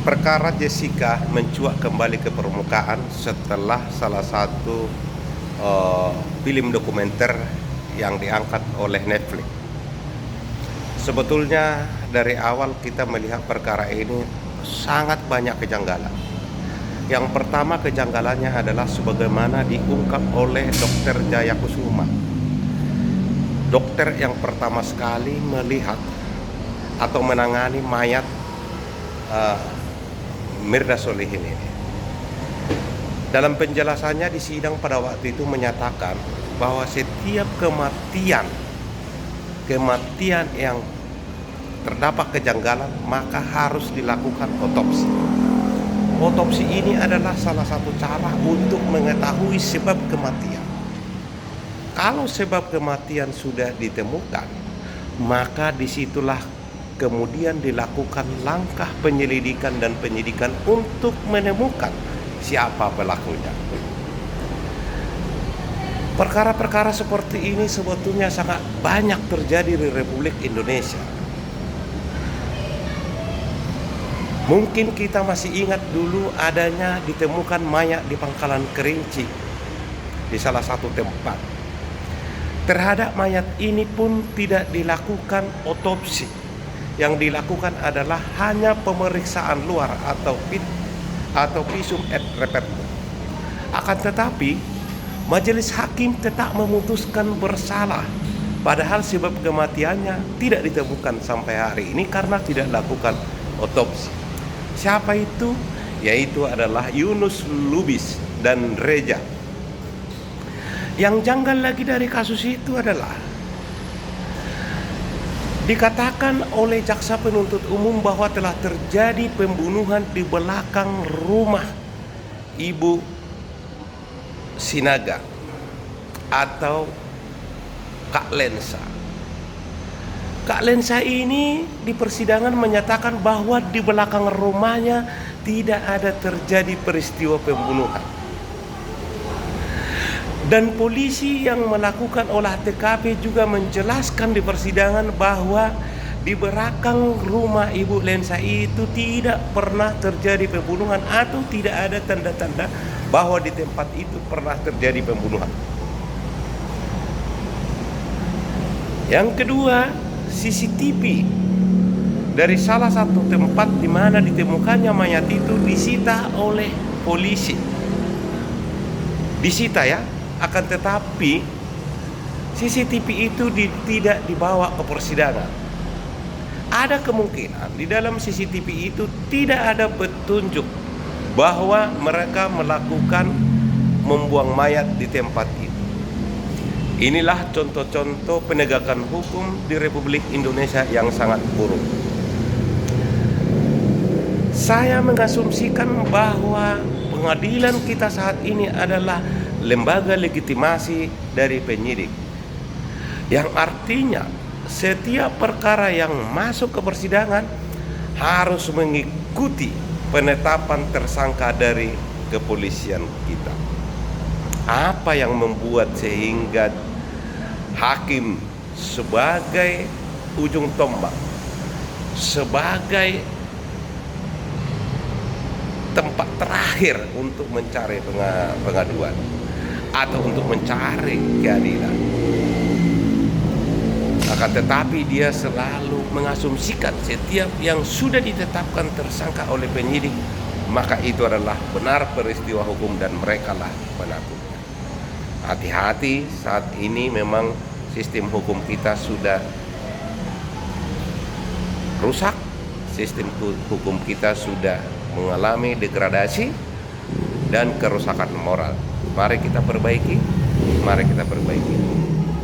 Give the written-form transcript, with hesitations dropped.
Perkara Jessica mencuat kembali ke permukaan setelah salah satu film dokumenter yang diangkat oleh Netflix. Sebetulnya dari awal kita melihat perkara ini sangat banyak kejanggalan. Yang pertama kejanggalannya adalah sebagaimana diungkap oleh Dr. Jaya Kusuma. Dokter yang pertama sekali melihat atau menangani mayat Mirda Solihin ini. Dalam penjelasannya di sidang pada waktu itu menyatakan bahwa setiap kematian yang terdapat kejanggalan maka harus dilakukan otopsi. Otopsi ini adalah salah satu cara untuk mengetahui sebab kematian. Kalau sebab kematian sudah ditemukan, maka disitulah kemudian dilakukan langkah penyelidikan dan penyidikan untuk menemukan siapa pelakunya. Perkara-perkara seperti ini sebetulnya sangat banyak terjadi di Republik Indonesia. Mungkin kita masih ingat dulu adanya ditemukan mayat di Pangkalan Kerinci di salah satu tempat. Terhadap mayat ini pun tidak dilakukan otopsi. Yang dilakukan adalah hanya pemeriksaan luar atau visum et repertum. Akan tetapi majelis hakim tetap memutuskan bersalah, padahal sebab kematiannya tidak ditemukan sampai hari ini karena tidak dilakukan otopsi. Siapa itu? Yaitu adalah Yunus Lubis dan Reja. Yang janggal lagi dari kasus itu adalah dikatakan oleh jaksa penuntut umum bahwa telah terjadi pembunuhan di belakang rumah Ibu Sinaga atau Kak Lensa. Kak Lensa ini di persidangan menyatakan bahwa di belakang rumahnya tidak ada terjadi peristiwa pembunuhan. Dan polisi yang melakukan olah TKP juga menjelaskan di persidangan bahwa di belakang rumah Ibu Lensa itu tidak pernah terjadi pembunuhan atau tidak ada tanda-tanda bahwa di tempat itu pernah terjadi pembunuhan. Yang kedua, CCTV dari salah satu tempat di mana ditemukannya mayat itu disita oleh polisi. Disita ya. Akan tetapi CCTV itu tidak dibawa ke persidangan. Ada kemungkinan di dalam CCTV itu tidak ada petunjuk bahwa mereka melakukan membuang mayat di tempat itu. Inilah contoh-contoh penegakan hukum di Republik Indonesia yang sangat buruk. Saya mengasumsikan bahwa pengadilan kita saat ini adalah lembaga legitimasi dari penyidik, yang artinya setiap perkara yang masuk ke persidangan harus mengikuti penetapan tersangka dari kepolisian kita. Apa yang membuat sehingga hakim sebagai ujung tombak, sebagai tempat terakhir untuk mencari pengaduan atau untuk mencari keadilan. Akan tetapi dia selalu mengasumsikan setiap yang sudah ditetapkan tersangka oleh penyidik, maka itu adalah benar peristiwa hukum dan merekalah penakutnya. Hati-hati, saat ini memang sistem hukum kita sudah rusak, sistem hukum kita sudah mengalami degradasi dan kerusakan moral. Mari kita perbaiki, mari kita perbaiki.